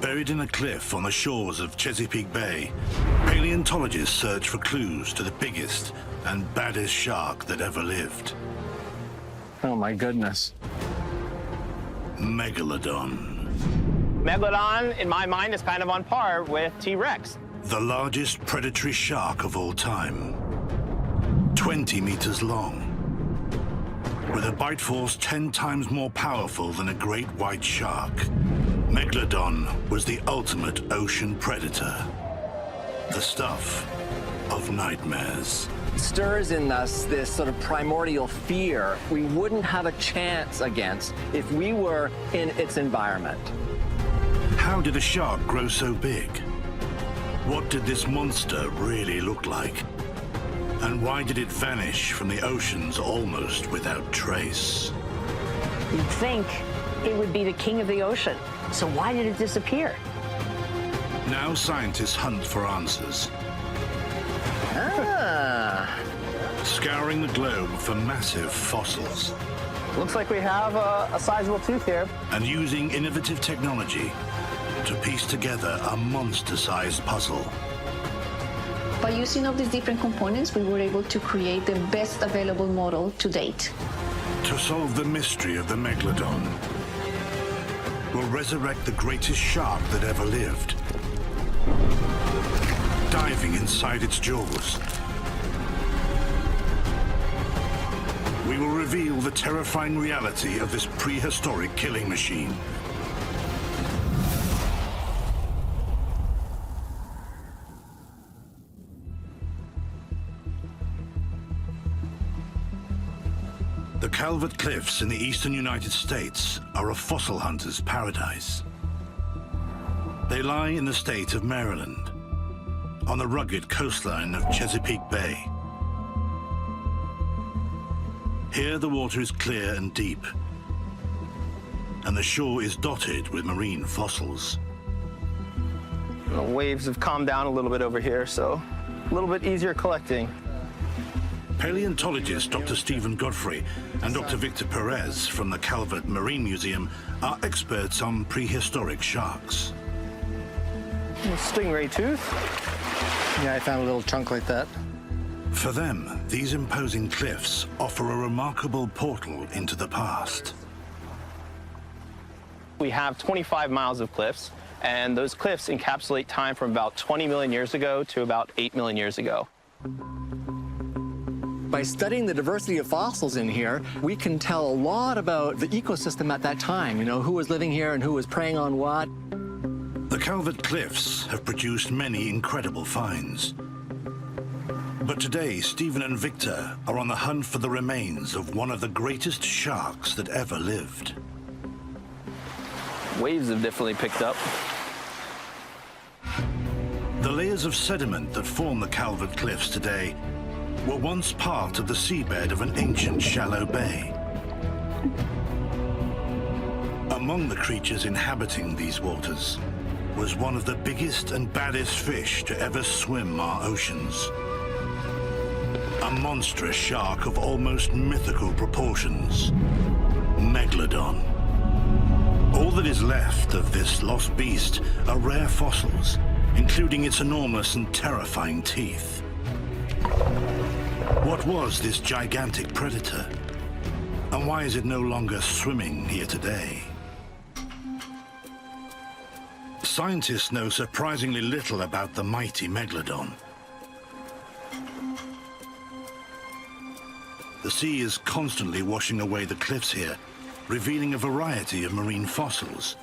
Buried in a cliff on the shores of Chesapeake Bay, paleontologists search for clues to the biggest and baddest shark that ever lived. Oh my goodness. Megalodon. Megalodon, in my mind, is kind of on par with T-Rex. The largest predatory shark of all time. 20 meters long. With a bite force 10 times more powerful than a great white shark, Megalodon was the ultimate ocean predator. The stuff of nightmares. Stirs in us this sort of primordial fear we wouldn't have a chance against if we were in its environment. How did a shark grow so big? What did this monster really look like? And why did it vanish from the oceans almost without trace? You'd think it would be the king of the ocean. So why did it disappear? Now scientists hunt for answers. Scouring the globe for massive fossils. Looks like we have a sizable tooth here. And using innovative technology to piece together a monster-sized puzzle. By using all these different components, we were able to create the best available model to date. To solve the mystery of the Megalodon, we'll resurrect the greatest shark that ever lived. Diving inside its jaws, we will reveal the terrifying reality of this prehistoric killing machine. The Calvert Cliffs in the eastern United States are a fossil hunter's paradise. They lie in the state of Maryland, on the rugged coastline of Chesapeake Bay. Here the water is clear and deep, and the shore is dotted with marine fossils. The waves have calmed down a little bit over here, so a little bit easier collecting. Paleontologist Dr. Stephen Godfrey and Dr. Victor Perez from the Calvert Marine Museum are experts on prehistoric sharks. Stingray tooth. Yeah, I found a little chunk like that. For them, these imposing cliffs offer a remarkable portal into the past. We have 25 miles of cliffs, and those cliffs encapsulate time from about 20 million years ago to about 8 million years ago. By studying the diversity of fossils in here, we can tell a lot about the ecosystem at that time, you know, who was living here and who was preying on what. The Calvert Cliffs have produced many incredible finds. But today, Stephen and Victor are on the hunt for the remains of one of the greatest sharks that ever lived. Waves have definitely picked up. The layers of sediment that form the Calvert Cliffs today were once part of the seabed of an ancient shallow bay. Among the creatures inhabiting these waters was one of the biggest and baddest fish to ever swim our oceans. A monstrous shark of almost mythical proportions, Megalodon. All that is left of this lost beast are rare fossils, including its enormous and terrifying teeth. What was this gigantic predator? And why is it no longer swimming here today? Scientists know surprisingly little about the mighty Megalodon. The sea is constantly washing away the cliffs here, revealing a variety of marine fossils.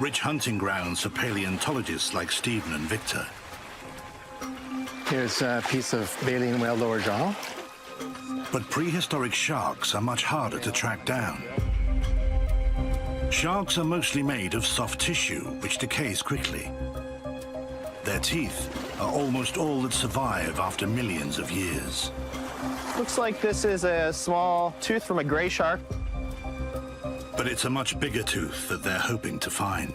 Rich hunting grounds for paleontologists like Stephen and Victor. Here's a piece of baleen whale lower jaw. But prehistoric sharks are much harder to track down. Sharks are mostly made of soft tissue, which decays quickly. Their teeth are almost all that survive after millions of years. Looks like this is a small tooth from a gray shark. But it's a much bigger tooth that they're hoping to find.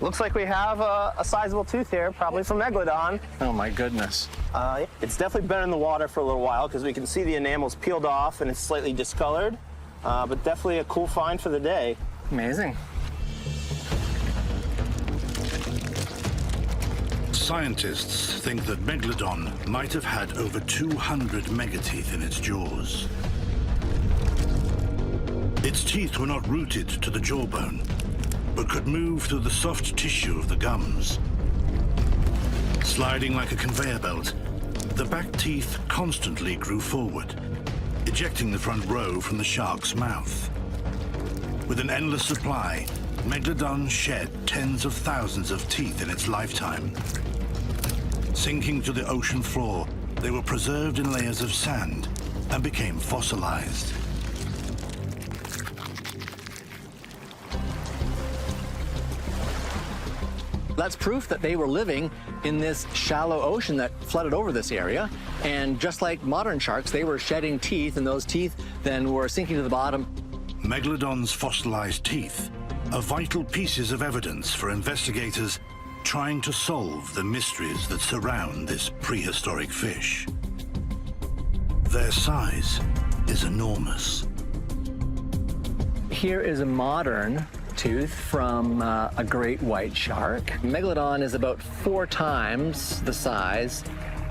Looks like we have a sizable tooth here, probably from Megalodon. Oh my goodness. It's definitely been in the water for a little while because we can see the enamel's peeled off and it's slightly discolored, but definitely a cool find for the day. Amazing. Scientists think that Megalodon might have had over 200 megateeth in its jaws. Its teeth were not rooted to the jawbone, but could move through the soft tissue of the gums. Sliding like a conveyor belt, the back teeth constantly grew forward, ejecting the front row from the shark's mouth. With an endless supply, Megalodon shed tens of thousands of teeth in its lifetime. Sinking to the ocean floor, they were preserved in layers of sand and became fossilized. That's proof that they were living in this shallow ocean that flooded over this area. And just like modern sharks, they were shedding teeth, and those teeth then were sinking to the bottom. Megalodon's fossilized teeth are vital pieces of evidence for investigators trying to solve the mysteries that surround this prehistoric fish. Their size is enormous. Here is a modern tooth from a great white shark. Megalodon is about 4 times the size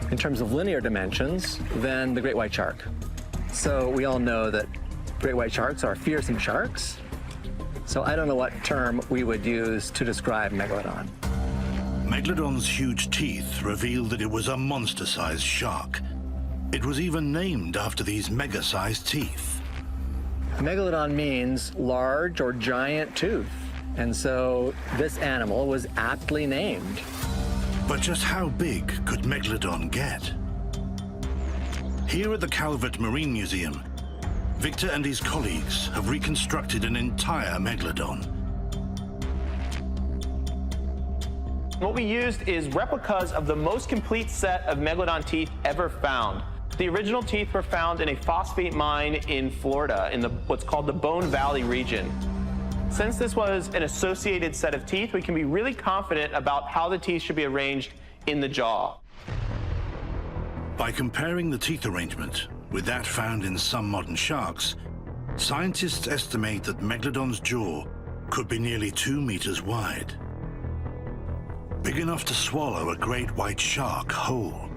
in terms of linear dimensions than the great white shark. So we all know that great white sharks are fearsome sharks. So I don't know what term we would use to describe Megalodon. Megalodon's huge teeth reveal that it was a monster-sized shark. It was even named after these mega-sized teeth. Megalodon means large or giant tooth, and so this animal was aptly named. But just how big could Megalodon get? Here at the Calvert Marine Museum, Victor and his colleagues have reconstructed an entire Megalodon. What we used is replicas of the most complete set of Megalodon teeth ever found. The original teeth were found in a phosphate mine in Florida, in what's called the Bone Valley region. Since this was an associated set of teeth, we can be really confident about how the teeth should be arranged in the jaw. By comparing the teeth arrangement with that found in some modern sharks, scientists estimate that Megalodon's jaw could be nearly 2 meters wide, big enough to swallow a great white shark whole.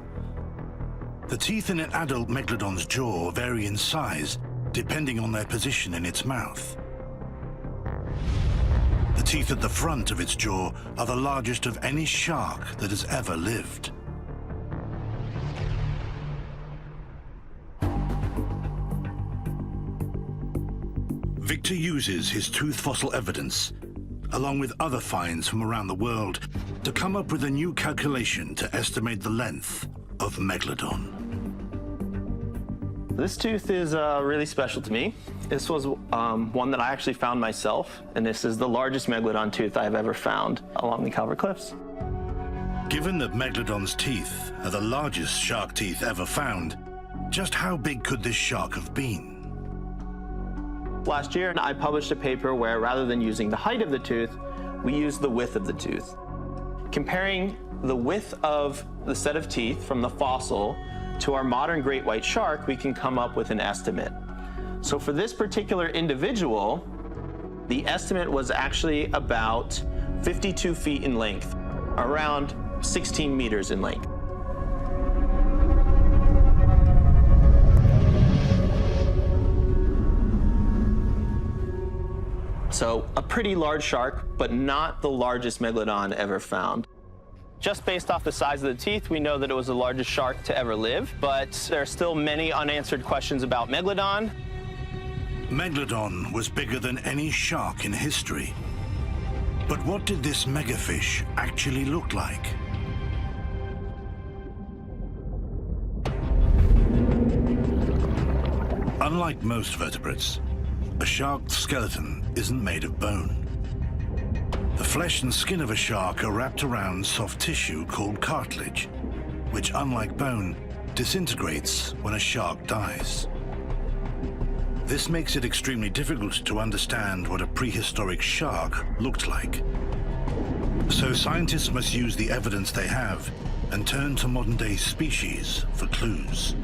The teeth in an adult Megalodon's jaw vary in size depending on their position in its mouth. The teeth at the front of its jaw are the largest of any shark that has ever lived. Victor uses his tooth fossil evidence, along with other finds from around the world, to come up with a new calculation to estimate the length of Megalodon. This tooth is really special to me. This was one that I actually found myself, and this is the largest Megalodon tooth I've ever found along the Calvert Cliffs. Given that Megalodon's teeth are the largest shark teeth ever found, just how big could this shark have been? Last year, I published a paper where, rather than using the height of the tooth, we used the width of the tooth. Comparing the width of the set of teeth from the fossil to our modern great white shark, we can come up with an estimate. So for this particular individual, the estimate was actually about 52 feet in length, around 16 meters in length. So a pretty large shark, but not the largest Megalodon ever found. Just based off the size of the teeth, we know that it was the largest shark to ever live, but there are still many unanswered questions about Megalodon. Megalodon was bigger than any shark in history. But what did this megafish actually look like? Unlike most vertebrates, a shark's skeleton isn't made of bone. The flesh and skin of a shark are wrapped around soft tissue called cartilage, which, unlike bone, disintegrates when a shark dies. This makes it extremely difficult to understand what a prehistoric shark looked like. So scientists must use the evidence they have and turn to modern-day species for clues.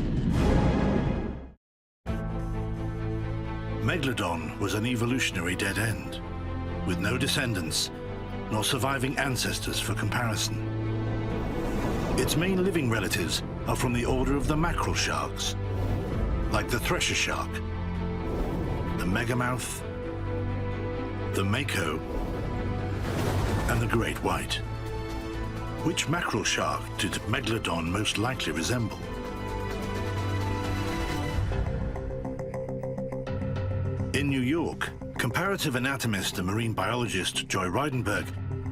Megalodon was an evolutionary dead end, with no descendants nor surviving ancestors for comparison. Its main living relatives are from the order of the mackerel sharks, like the thresher shark, the megamouth, the mako, and the great white. Which mackerel shark did Megalodon most likely resemble? In New York, comparative anatomist and marine biologist Joy Reidenberg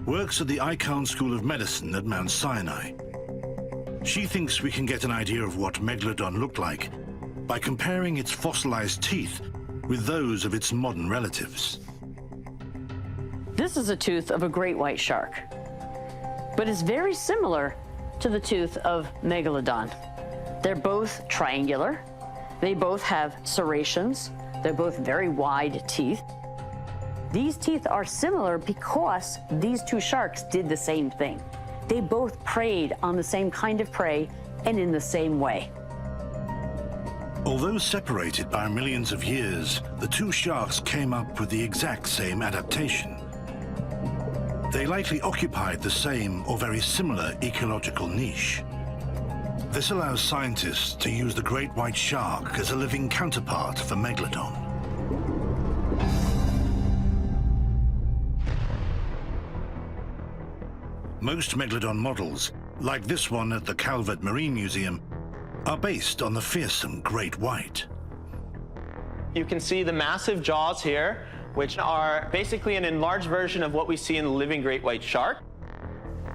works at the Icahn School of Medicine at Mount Sinai. She thinks we can get an idea of what Megalodon looked like by comparing its fossilized teeth with those of its modern relatives. This is a tooth of a great white shark, but it's very similar to the tooth of Megalodon. They're both triangular. They both have serrations. They're both very wide teeth. These teeth are similar because these two sharks did the same thing. They both preyed on the same kind of prey and in the same way. Although separated by millions of years, the two sharks came up with the exact same adaptation. They likely occupied the same or very similar ecological niche. This allows scientists to use the great white shark as a living counterpart for Megalodon. Most Megalodon models, like this one at the Calvert Marine Museum, are based on the fearsome great white. You can see the massive jaws here, which are basically an enlarged version of what we see in the living great white shark.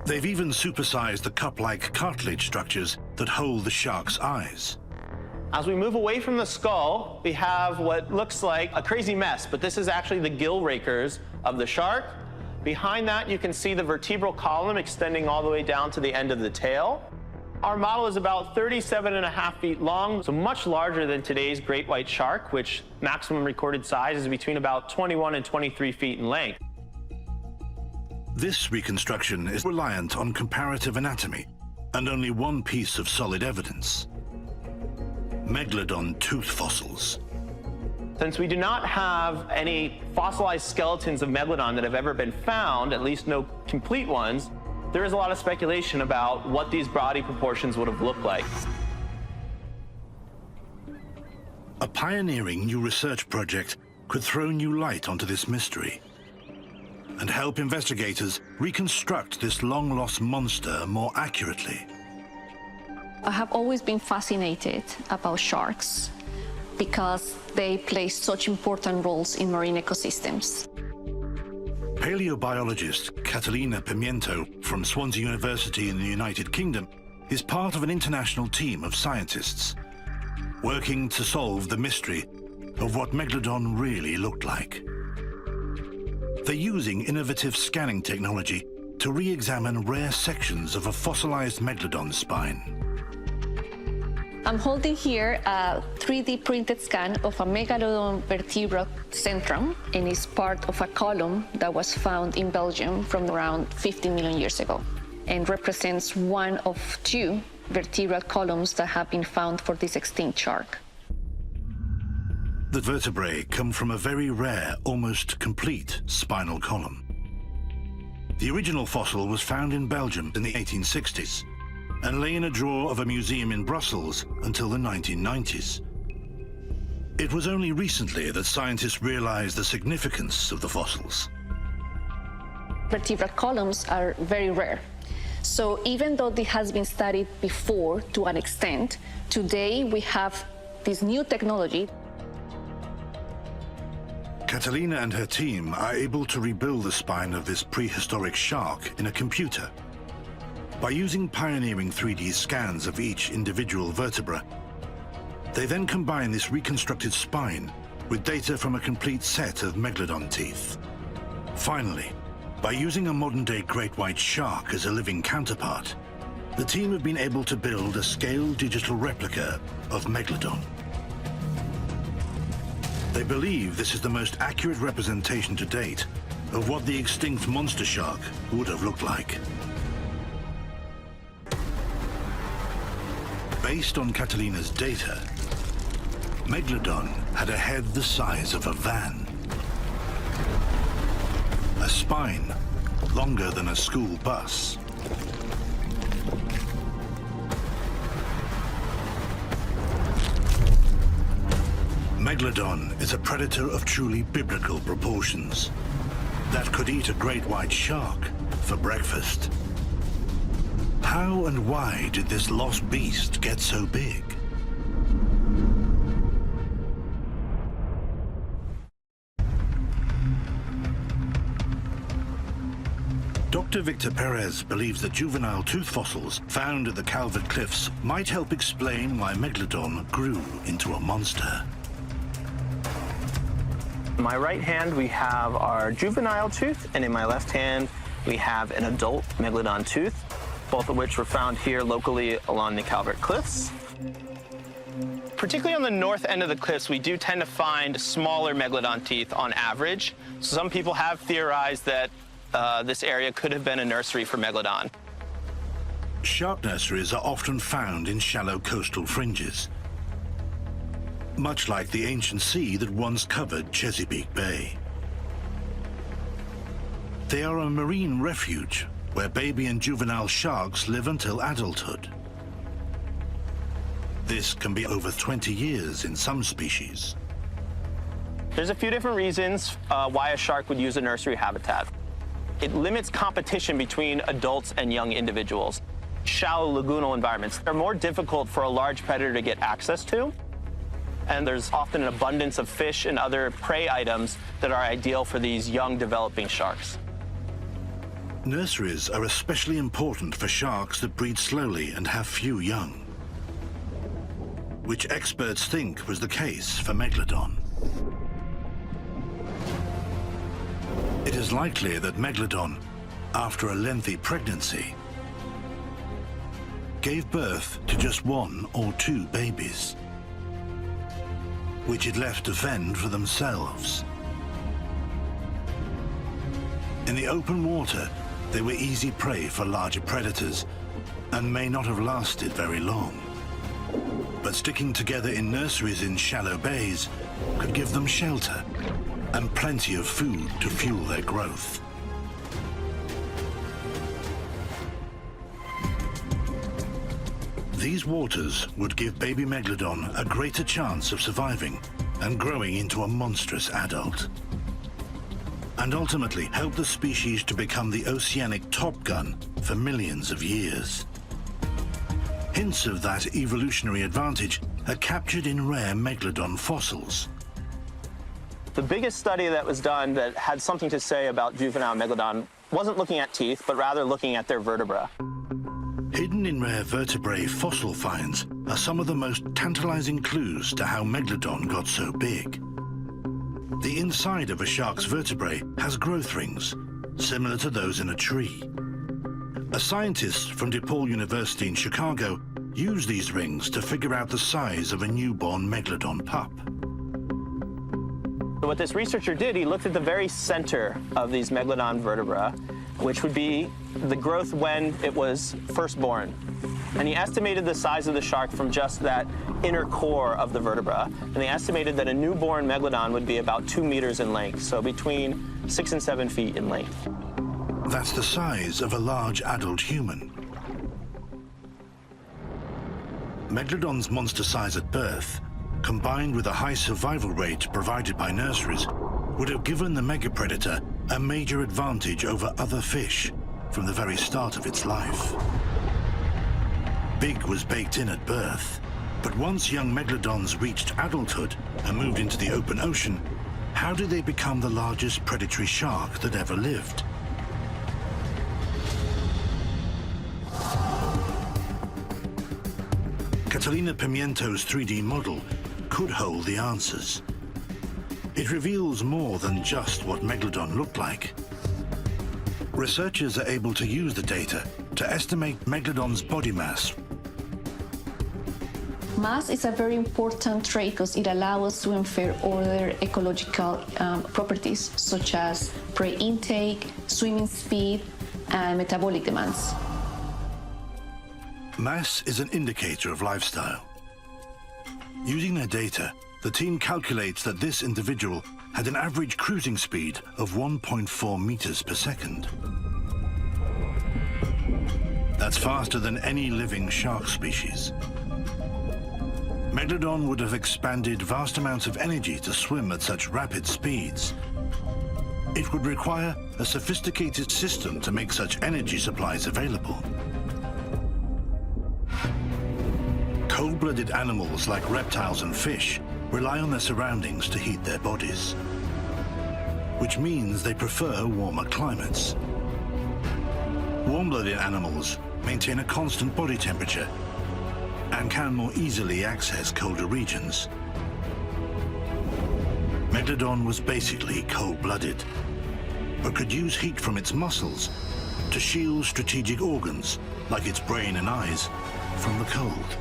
They've even supersized the cup-like cartilage structures that hold the shark's eyes. As we move away from the skull, we have what looks like a crazy mess, but this is actually the gill rakers of the shark. Behind that, you can see the vertebral column extending all the way down to the end of the tail. Our model is about 37.5 feet long, so much larger than today's great white shark, which maximum recorded size is between about 21 and 23 feet in length. This reconstruction is reliant on comparative anatomy and only one piece of solid evidence: Megalodon tooth fossils. Since we do not have any fossilized skeletons of Megalodon that have ever been found, at least no complete ones, there is a lot of speculation about what these body proportions would have looked like. A pioneering new research project could throw new light onto this mystery and help investigators reconstruct this long-lost monster more accurately. I have always been fascinated about sharks because they play such important roles in marine ecosystems. Paleobiologist Catalina Pimiento from Swansea University in the United Kingdom is part of an international team of scientists working to solve the mystery of what Megalodon really looked like. They're using innovative scanning technology to re-examine rare sections of a fossilized Megalodon spine. I'm holding here a 3D printed scan of a Megalodon vertebral centrum, and it's part of a column that was found in Belgium from around 50 million years ago, and represents one of two vertebral columns that have been found for this extinct shark. The vertebrae come from a very rare, almost complete spinal column. The original fossil was found in Belgium in the 1860s and lay in a drawer of a museum in Brussels until the 1990s. It was only recently that scientists realized the significance of the fossils. Vertebral columns are very rare. So even though this has been studied before to an extent, today we have this new technology. Catalina and her team are able to rebuild the spine of this prehistoric shark in a computer. By using pioneering 3D scans of each individual vertebra, they then combine this reconstructed spine with data from a complete set of Megalodon teeth. Finally, by using a modern-day great white shark as a living counterpart, the team have been able to build a scaled digital replica of Megalodon. They believe this is the most accurate representation to date of what the extinct monster shark would have looked like. Based on Catalina's data, Megalodon had a head the size of a van, a spine longer than a school bus, Megalodon is a predator of truly biblical proportions that could eat a great white shark for breakfast. How and why did this lost beast get so big? Dr. Victor Perez believes that juvenile tooth fossils found at the Calvert Cliffs might help explain why Megalodon grew into a monster. In my right hand, we have our juvenile tooth, and in my left hand, we have an adult Megalodon tooth, both of which were found here locally along the Calvert Cliffs. Particularly on the north end of the cliffs, we do tend to find smaller Megalodon teeth on average. So some people have theorized that this area could have been a nursery for Megalodon. Shark nurseries are often found in shallow coastal fringes, much like the ancient sea that once covered Chesapeake Bay. They are a marine refuge where baby and juvenile sharks live until adulthood. This can be over 20 years in some species. There's a few different reasons why a shark would use a nursery habitat. It limits competition between adults and young individuals. Shallow lagoonal environments are more difficult for a large predator to get access to, and there's often an abundance of fish and other prey items that are ideal for these young developing sharks. Nurseries are especially important for sharks that breed slowly and have few young, which experts think was the case for Megalodon. It is likely that Megalodon, after a lengthy pregnancy, gave birth to just 1 or 2 babies, which it left to fend for themselves. In the open water, they were easy prey for larger predators and may not have lasted very long. But sticking together in nurseries in shallow bays could give them shelter and plenty of food to fuel their growth. These waters would give baby Megalodon a greater chance of surviving and growing into a monstrous adult, and ultimately help the species to become the oceanic top gun for millions of years. Hints of that evolutionary advantage are captured in rare Megalodon fossils. The biggest study that was done that had something to say about juvenile Megalodon wasn't looking at teeth, but rather looking at their vertebra. Hidden in rare vertebrae fossil finds are some of the most tantalizing clues to how Megalodon got so big. The inside of a shark's vertebrae has growth rings, similar to those in a tree. A scientist from DePaul University in Chicago used these rings to figure out the size of a newborn Megalodon pup. So what this researcher did, he looked at the very center of these Megalodon vertebrae, which would be the growth when it was first born. And he estimated the size of the shark from just that inner core of the vertebra. And they estimated that a newborn Megalodon would be about 2 meters in length, so between 6 and 7 feet in length. That's the size of a large adult human. Megalodon's monster size at birth, combined with a high survival rate provided by nurseries, would have given the megapredator a major advantage over other fish from the very start of its life. Big was baked in at birth, but once young Megalodons reached adulthood and moved into the open ocean, how did they become the largest predatory shark that ever lived? Catalina Pimiento's 3D model could hold the answers. It reveals more than just what Megalodon looked like. Researchers are able to use the data to estimate Megalodon's body mass. Mass is a very important trait because it allows us to infer other ecological properties, such as prey intake, swimming speed, and metabolic demands. Mass is an indicator of lifestyle. Using their data, the team calculates that this individual had an average cruising speed of 1.4 meters per second. That's faster than any living shark species. Megalodon would have expended vast amounts of energy to swim at such rapid speeds. It would require a sophisticated system to make such energy supplies available. Cold-blooded animals like reptiles and fish rely on their surroundings to heat their bodies, which means they prefer warmer climates. Warm-blooded animals maintain a constant body temperature and can more easily access colder regions. Megalodon was basically cold-blooded, but could use heat from its muscles to shield strategic organs, like its brain and eyes, from the cold.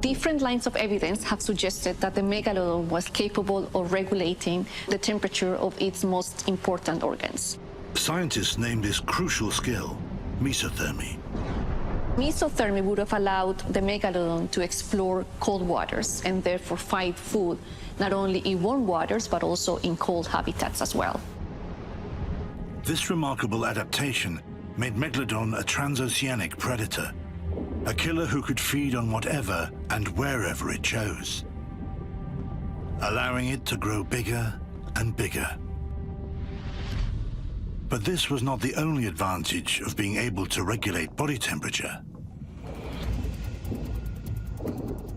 Different lines of evidence have suggested that the megalodon was capable of regulating the temperature of its most important organs. Scientists named this crucial skill mesothermy. Mesothermy would have allowed the megalodon to explore cold waters and therefore find food not only in warm waters but also in cold habitats as well. This remarkable adaptation made Megalodon a transoceanic predator, a killer who could feed on whatever and wherever it chose, allowing it to grow bigger and bigger. But this was not the only advantage of being able to regulate body temperature.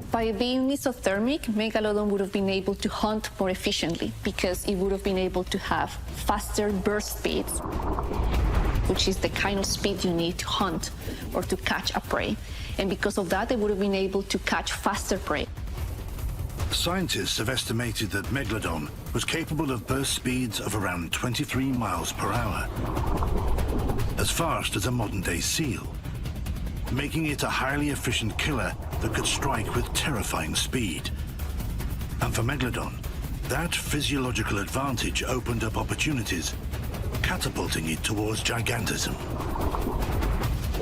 By being mesothermic, megalodon would have been able to hunt more efficiently because it would have been able to have faster burst speeds, which is the kind of speed you need to hunt or to catch a prey. And because of that, they would have been able to catch faster prey. Scientists have estimated that Megalodon was capable of burst speeds of around 23 miles per hour, as fast as a modern-day seal, making it a highly efficient killer that could strike with terrifying speed. And for Megalodon, that physiological advantage opened up opportunities, catapulting it towards gigantism.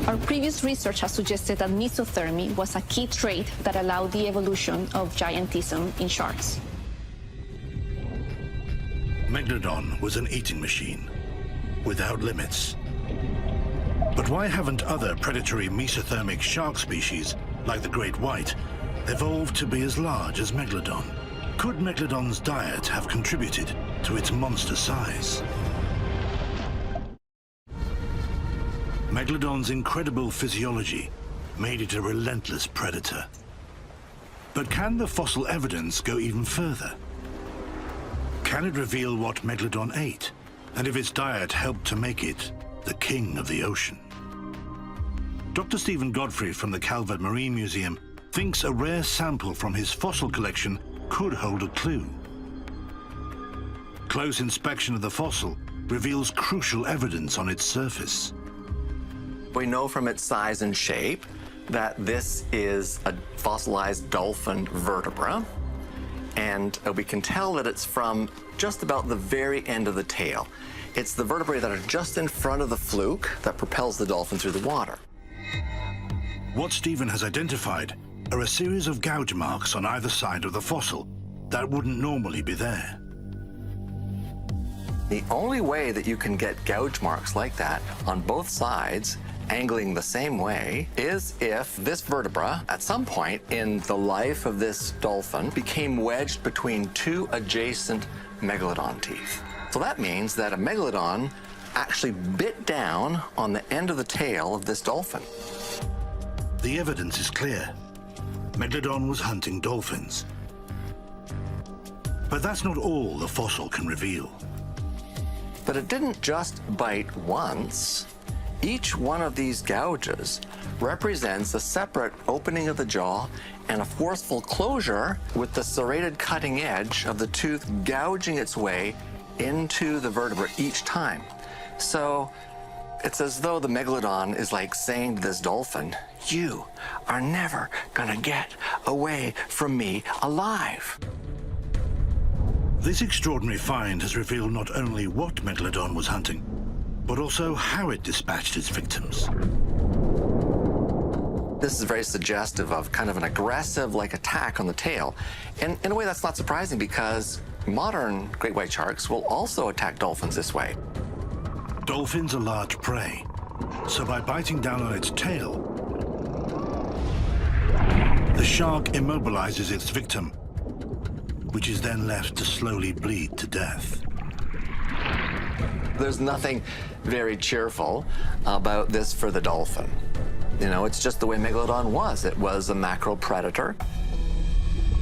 Our previous research has suggested that mesothermy was a key trait that allowed the evolution of giantism in sharks. Megalodon was an eating machine, without limits. But why haven't other predatory mesothermic shark species, like the great white, evolved to be as large as Megalodon? Could Megalodon's diet have contributed to its monster size? Megalodon's incredible physiology made it a relentless predator. But can the fossil evidence go even further? Can it reveal what Megalodon ate, and if its diet helped to make it the king of the ocean? Dr. Stephen Godfrey from the Calvert Marine Museum thinks a rare sample from his fossil collection could hold a clue. Close inspection of the fossil reveals crucial evidence on its surface. We know from its size and shape that this is a fossilized dolphin vertebra, and we can tell that it's from just about the very end of the tail. It's the vertebrae that are just in front of the fluke that propels the dolphin through the water. What Stephen has identified are a series of gouge marks on either side of the fossil that wouldn't normally be there. The only way that you can get gouge marks like that on both sides angling the same way is if this vertebra, at some point in the life of this dolphin, became wedged between two adjacent megalodon teeth. So that means that a megalodon actually bit down on the end of the tail of this dolphin. The evidence is clear. Megalodon was hunting dolphins. But that's not all the fossil can reveal. But it didn't just bite once. Each one of these gouges represents a separate opening of the jaw and a forceful closure with the serrated cutting edge of the tooth gouging its way into the vertebra each time. So it's as though the megalodon is like saying to this dolphin, "You are never gonna get away from me alive." This extraordinary find has revealed not only what Megalodon was hunting, but also how it dispatched its victims. This is very suggestive of kind of an aggressive attack on the tail. And in a way that's not surprising because modern great white sharks will also attack dolphins this way. Dolphins are large prey, so by biting down on its tail, the shark immobilizes its victim, which is then left to slowly bleed to death. There's nothing very cheerful about this for the dolphin. You know, it's just the way Megalodon was. It was a macro predator.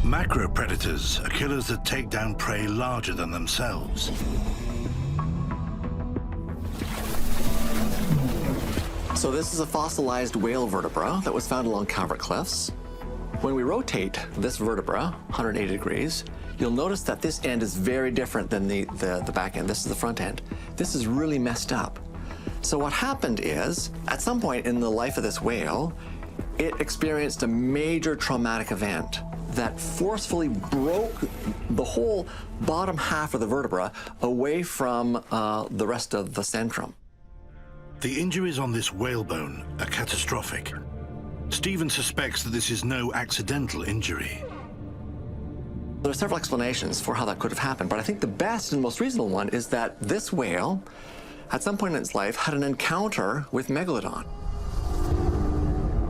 Macro predators are killers that take down prey larger than themselves. So this is a fossilized whale vertebra that was found along Calvert Cliffs. When we rotate this vertebra 180 degrees, you'll notice that this end is very different than the back end. This is the front end. This is really messed up. So what happened is, at some point in the life of this whale, it experienced a major traumatic event that forcefully broke the whole bottom half of the vertebra away from the rest of the centrum. The injuries on this whalebone are catastrophic. Stephen suspects that this is no accidental injury. There are several explanations for how that could have happened, but I think the best and most reasonable one is that this whale, at some point in its life, had an encounter with Megalodon.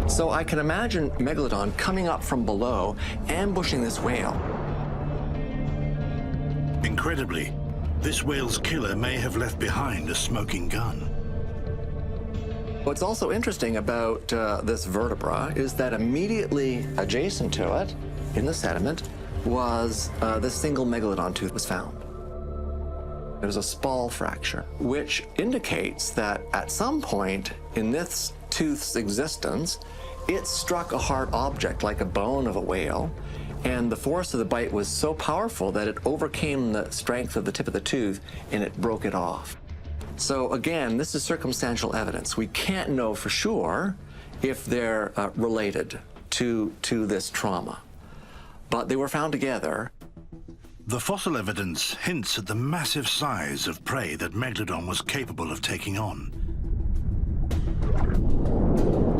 So I can imagine Megalodon coming up from below, ambushing this whale. Incredibly, this whale's killer may have left behind a smoking gun. What's also interesting about this vertebra is that immediately adjacent to it, in the sediment, was this single Megalodon tooth was found. It was a spall fracture, which indicates that at some point in this tooth's existence, it struck a hard object like a bone of a whale, and the force of the bite was so powerful that it overcame the strength of the tip of the tooth and it broke it off. So again, this is circumstantial evidence. We can't know for sure if they're related to this trauma, but they were found together. The fossil evidence hints at the massive size of prey that Megalodon was capable of taking on.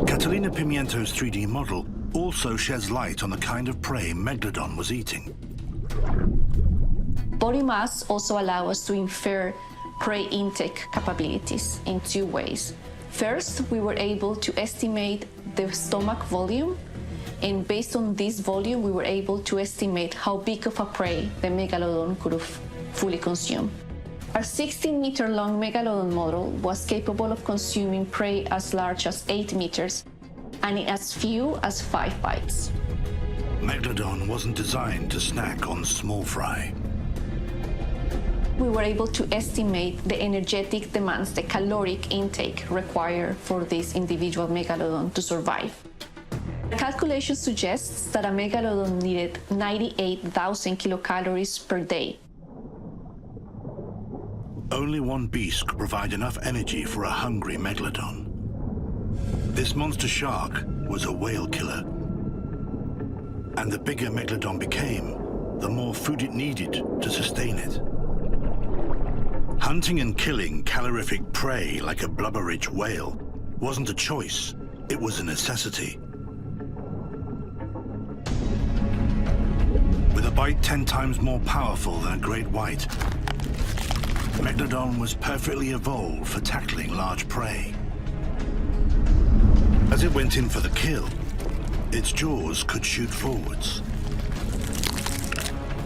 Catalina Pimiento's 3D model also sheds light on the kind of prey Megalodon was eating. Body mass also allows us to infer prey intake capabilities in two ways. First, we were able to estimate the stomach volume, and based on this volume, we were able to estimate how big of a prey the Megalodon could have fully consumed. Our 16-meter-long Megalodon model was capable of consuming prey as large as 8 meters and in as few as 5 bites. Megalodon wasn't designed to snack on small fry. We were able to estimate the energetic demands, the caloric intake required for this individual Megalodon to survive. The calculation suggests that a Megalodon needed 98,000 kilocalories per day. Only one beast could provide enough energy for a hungry Megalodon. This monster shark was a whale killer. And the bigger Megalodon became, the more food it needed to sustain it. Hunting and killing calorific prey like a blubber-rich whale wasn't a choice, it was a necessity. With a bite 10 times more powerful than a great white, Megalodon was perfectly evolved for tackling large prey. As it went in for the kill, its jaws could shoot forwards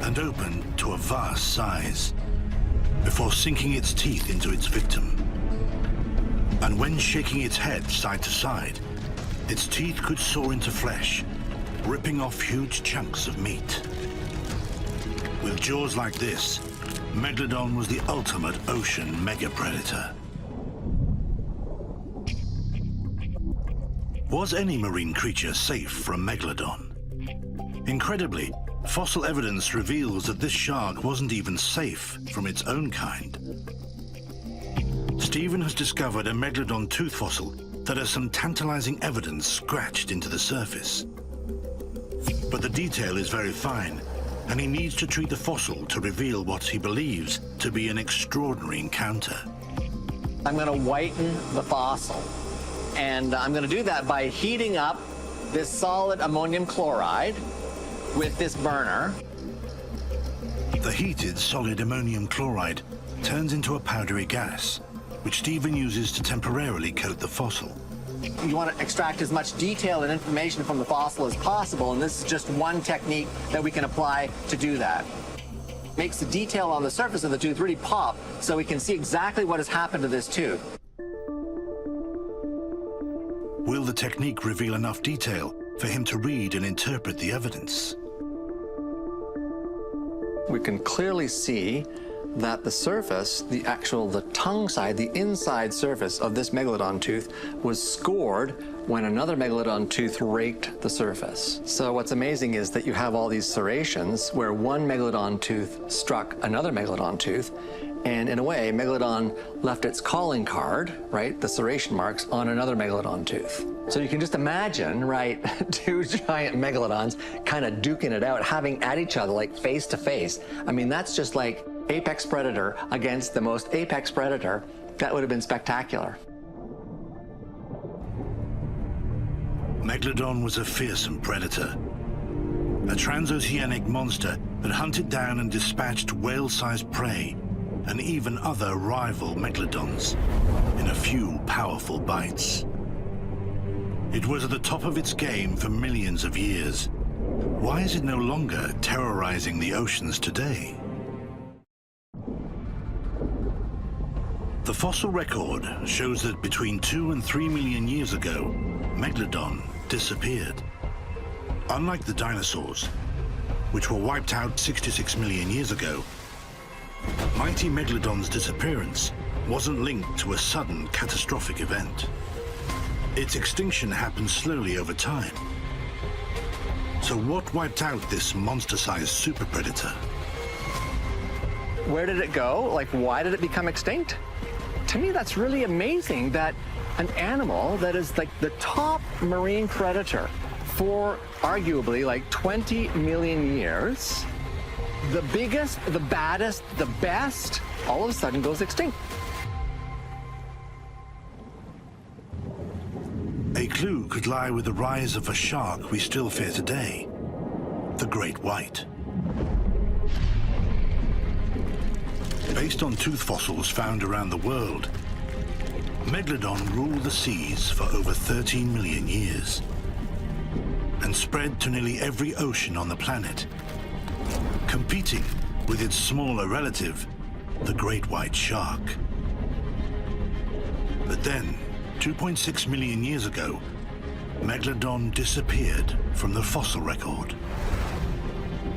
and open to a vast size before sinking its teeth into its victim. And when shaking its head side to side, its teeth could saw into flesh, ripping off huge chunks of meat. With jaws like this, Megalodon was the ultimate ocean mega-predator. Was any marine creature safe from Megalodon? Incredibly, fossil evidence reveals that this shark wasn't even safe from its own kind. Stephen has discovered a Megalodon tooth fossil that has some tantalizing evidence scratched into the surface. But the detail is very fine, and he needs to treat the fossil to reveal what he believes to be an extraordinary encounter. I'm going to whiten the fossil, and I'm going to do that by heating up this solid ammonium chloride with this burner. The heated solid ammonium chloride turns into a powdery gas, which Stephen uses to temporarily coat the fossil. You want to extract as much detail and information from the fossil as possible, and this is just one technique that we can apply to do that. Makes the detail on the surface of the tooth really pop, so we can see exactly what has happened to this tooth. Will the technique reveal enough detail for him to read and interpret the evidence? We can clearly see that the surface, the tongue side, the inside surface of this megalodon tooth was scored when another megalodon tooth raked the surface. So what's amazing is that you have all these serrations where one megalodon tooth struck another megalodon tooth, and in a way, megalodon left its calling card, right, the serration marks, on another megalodon tooth. So you can just imagine, right, two giant megalodons kind of duking it out, having at each other like face to face. I mean, that's just like apex predator against the most apex predator. That would have been spectacular. Megalodon was a fearsome predator, a transoceanic monster that hunted down and dispatched whale-sized prey and even other rival megalodons in a few powerful bites. It was at the top of its game for millions of years. Why is it no longer terrorizing the oceans today? The fossil record shows that between 2 and 3 million years ago, Megalodon disappeared. Unlike the dinosaurs, which were wiped out 66 million years ago, mighty Megalodon's disappearance wasn't linked to a sudden catastrophic event. Its extinction happened slowly over time. So what wiped out this monster-sized super predator? Where did it go? Like, why did it become extinct? To me, that's really amazing that an animal that is like the top marine predator for arguably like 20 million years, the biggest, the baddest, the best, all of a sudden goes extinct. A clue could lie with the rise of a shark we still fear today, the great white. Based on tooth fossils found around the world, Megalodon ruled the seas for over 13 million years and spread to nearly every ocean on the planet, competing with its smaller relative, the great white shark. But then, 2.6 million years ago, Megalodon disappeared from the fossil record,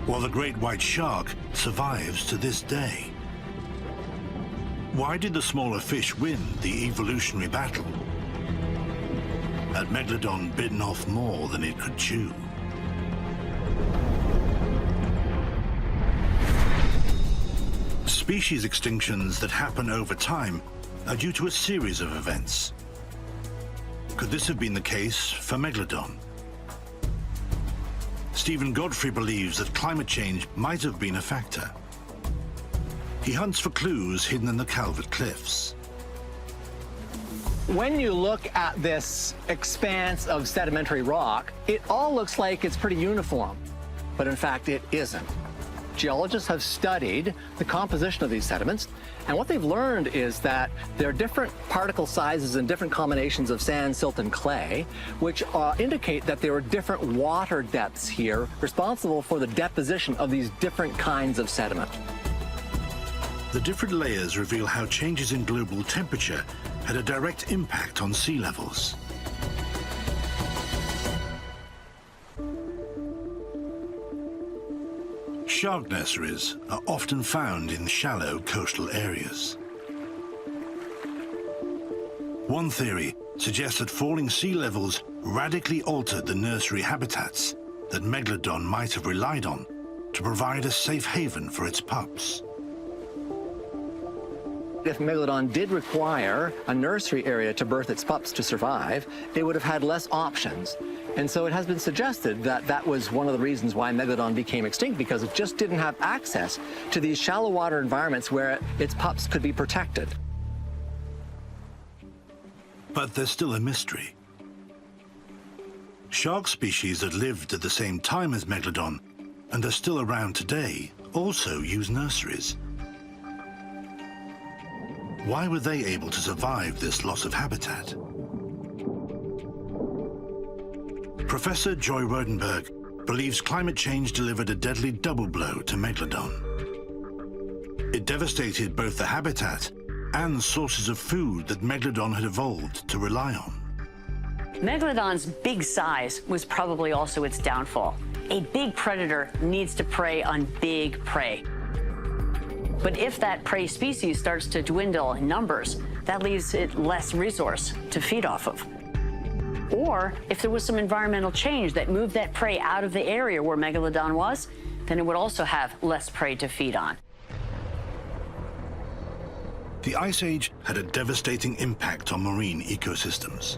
while the great white shark survives to this day. Why did the smaller fish win the evolutionary battle? Had Megalodon bitten off more than it could chew? Species extinctions that happen over time are due to a series of events. Could this have been the case for Megalodon? Stephen Godfrey believes that climate change might have been a factor. He hunts for clues hidden in the Calvert Cliffs. When you look at this expanse of sedimentary rock, it all looks like it's pretty uniform, but in fact it isn't. Geologists have studied the composition of these sediments, and what they've learned is that there are different particle sizes and different combinations of sand, silt, and clay, which indicate that there are different water depths here responsible for the deposition of these different kinds of sediment. The different layers reveal how changes in global temperature had a direct impact on sea levels. Shark nurseries are often found in shallow coastal areas. One theory suggests that falling sea levels radically altered the nursery habitats that Megalodon might have relied on to provide a safe haven for its pups. If Megalodon did require a nursery area to birth its pups to survive, it would have had less options. And so it has been suggested that that was one of the reasons why Megalodon became extinct, because it just didn't have access to these shallow water environments where its pups could be protected. But there's still a mystery. Shark species that lived at the same time as Megalodon and are still around today also use nurseries. Why were they able to survive this loss of habitat? Professor Joy Rodenberg believes climate change delivered a deadly double blow to Megalodon. It devastated both the habitat and sources of food that Megalodon had evolved to rely on. Megalodon's big size was probably also its downfall. A big predator needs to prey on big prey. But if that prey species starts to dwindle in numbers, that leaves it less resource to feed off of. Or if there was some environmental change that moved that prey out of the area where Megalodon was, then it would also have less prey to feed on. The Ice Age had a devastating impact on marine ecosystems.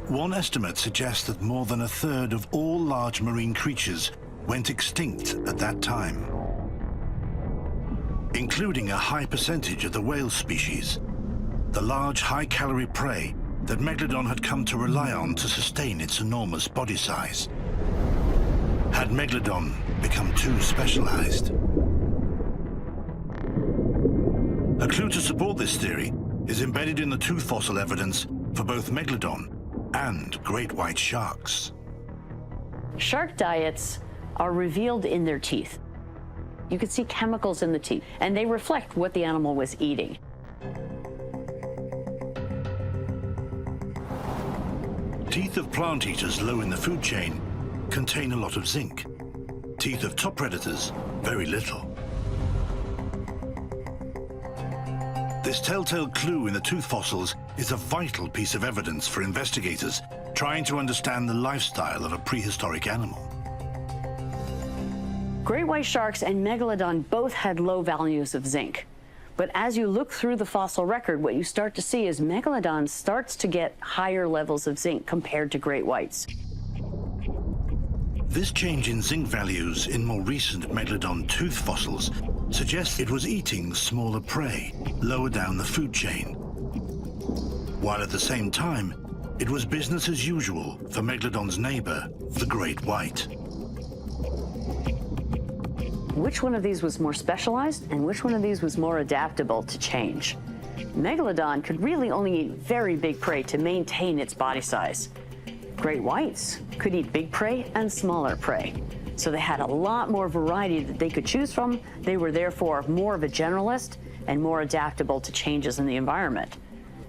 One estimate suggests that more than a third of all large marine creatures went extinct at that time, including a high percentage of the whale species, the large high-calorie prey that Megalodon had come to rely on to sustain its enormous body size. Had Megalodon become too specialized? A clue to support this theory is embedded in the tooth fossil evidence for both Megalodon and great white sharks. Shark diets are revealed in their teeth. You can see chemicals in the teeth, and they reflect what the animal was eating. Teeth of plant eaters low in the food chain contain a lot of zinc. Teeth of top predators, very little. This telltale clue in the tooth fossils is a vital piece of evidence for investigators trying to understand the lifestyle of a prehistoric animal. Great white sharks and Megalodon both had low values of zinc. But as you look through the fossil record, what you start to see is Megalodon starts to get higher levels of zinc compared to great whites. This change in zinc values in more recent Megalodon tooth fossils suggests it was eating smaller prey lower down the food chain, while at the same time, it was business as usual for Megalodon's neighbor, the great white. Which one of these was more specialized and which one of these was more adaptable to change? Megalodon could really only eat very big prey to maintain its body size. Great whites could eat big prey and smaller prey. So they had a lot more variety that they could choose from. They were therefore more of a generalist and more adaptable to changes in the environment.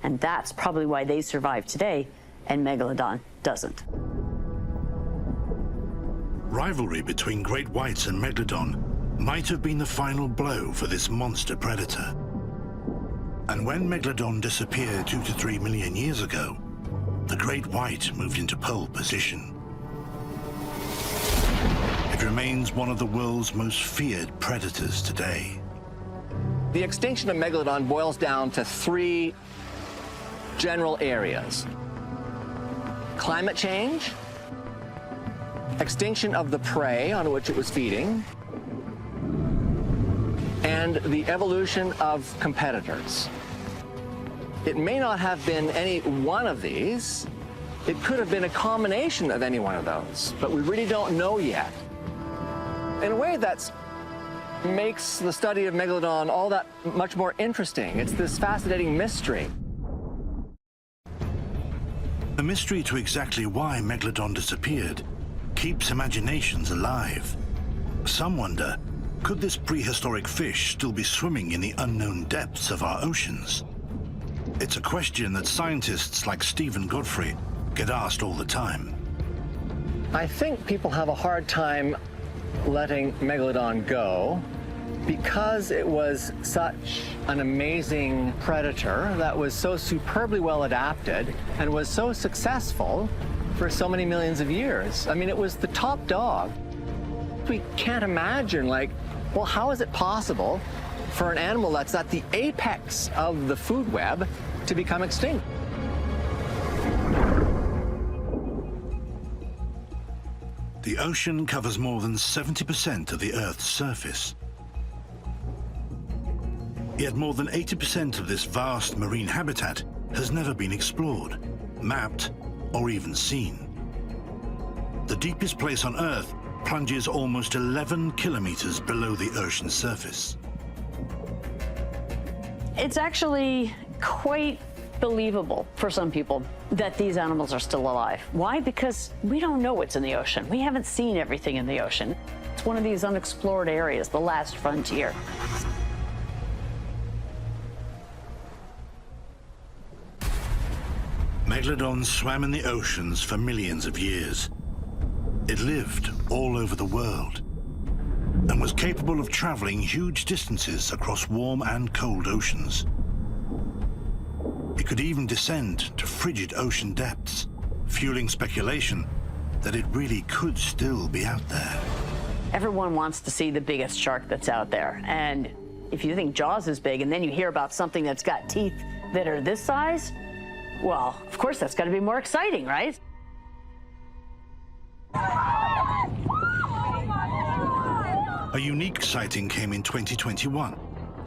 And that's probably why they survive today and Megalodon doesn't. Rivalry between great whites and Megalodon might have been the final blow for this monster predator. And when Megalodon disappeared 2 to 3 million years ago, the great white moved into pole position. It remains one of the world's most feared predators today. The extinction of Megalodon boils down to 3 general areas: climate change, extinction of the prey on which it was feeding, and the evolution of competitors. It may not have been any one of these. It could have been a combination of any one of those, but we really don't know yet. In a way, that makes the study of Megalodon all that much more interesting. It's this fascinating mystery. The mystery to exactly why Megalodon disappeared keeps imaginations alive. Some wonder, could this prehistoric fish still be swimming in the unknown depths of our oceans? It's a question that scientists like Stephen Godfrey get asked all the time. I think people have a hard time letting Megalodon go because it was such an amazing predator that was so superbly well adapted and was so successful for so many millions of years. I mean, it was the top dog. We can't imagine, like, well, how is it possible for an animal that's at the apex of the food web to become extinct. The ocean covers more than 70% of the Earth's surface. Yet more than 80% of this vast marine habitat has never been explored, mapped, or even seen. The deepest place on Earth plunges almost 11 kilometers below the ocean's surface. It's actually quite believable for some people that these animals are still alive. Why? Because we don't know what's in the ocean. We haven't seen everything in the ocean. It's one of these unexplored areas, the last frontier. Megalodon swam in the oceans for millions of years. It lived all over the world and was capable of traveling huge distances across warm and cold oceans. It could even descend to frigid ocean depths, fueling speculation that it really could still be out there. Everyone wants to see the biggest shark that's out there. And if you think Jaws is big and then you hear about something that's got teeth that are this size, well, of course that's got to be more exciting, right? A unique sighting came in 2021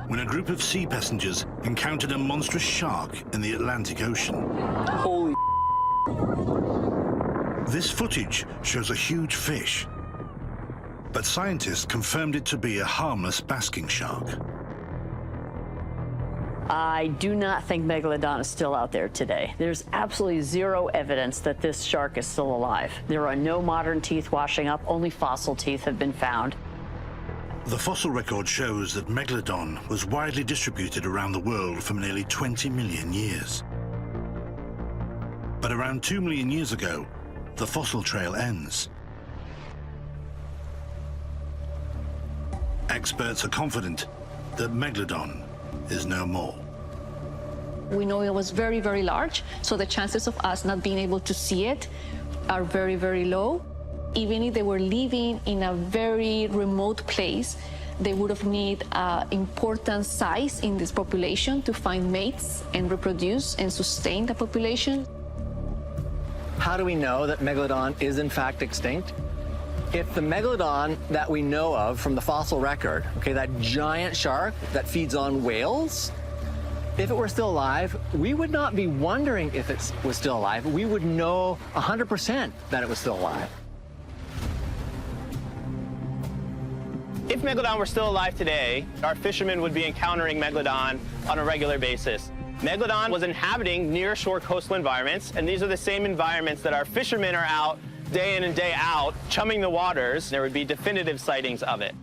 when a group of sea passengers encountered a monstrous shark in the Atlantic Ocean. Holy. This footage shows a huge fish, but scientists confirmed it to be a harmless basking shark. I do not think Megalodon is still out there today. There's absolutely zero evidence that this shark is still alive. There are no modern teeth washing up, only fossil teeth have been found. The fossil record shows that Megalodon was widely distributed around the world for nearly 20 million years. But around 2 million years ago, the fossil trail ends. Experts are confident that Megalodon is no more. We know it was very, very large, so the chances of us not being able to see it are very, very low. Even if they were living in a very remote place, they would have need important size in this population to find mates and reproduce and sustain the population. How do we know that Megalodon is in fact extinct? If the Megalodon that we know of from the fossil record, okay, that giant shark that feeds on whales, if it were still alive, we would not be wondering if it was still alive. We would know 100% that it was still alive. If Megalodon were still alive today, our fishermen would be encountering Megalodon on a regular basis. Megalodon was inhabiting near-shore coastal environments, and these are the same environments that our fishermen are out day in and day out, chumming the waters. There would be definitive sightings of it.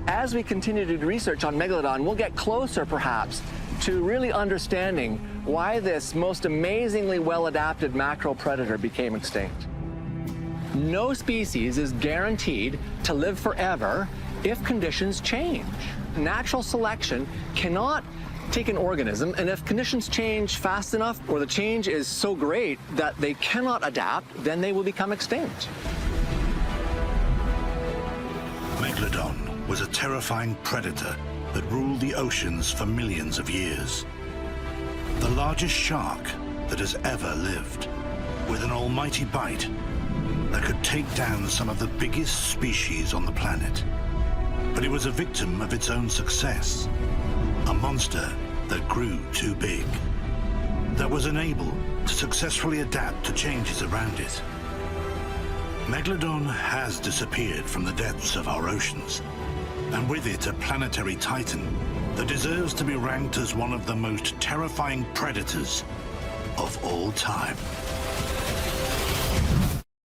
As we continue to do research on Megalodon, we'll get closer, perhaps, to really understanding why this most amazingly well-adapted macro predator became extinct. No species is guaranteed to live forever if conditions change. Natural selection cannot take an organism, and if conditions change fast enough or the change is so great that they cannot adapt, then they will become extinct. Megalodon was a terrifying predator that ruled the oceans for millions of years. The largest shark that has ever lived, with an almighty bite that could take down some of the biggest species on the planet. But it was a victim of its own success, a monster that grew too big, that was unable to successfully adapt to changes around it. Megalodon has disappeared from the depths of our oceans, and with it a planetary titan that deserves to be ranked as one of the most terrifying predators of all time.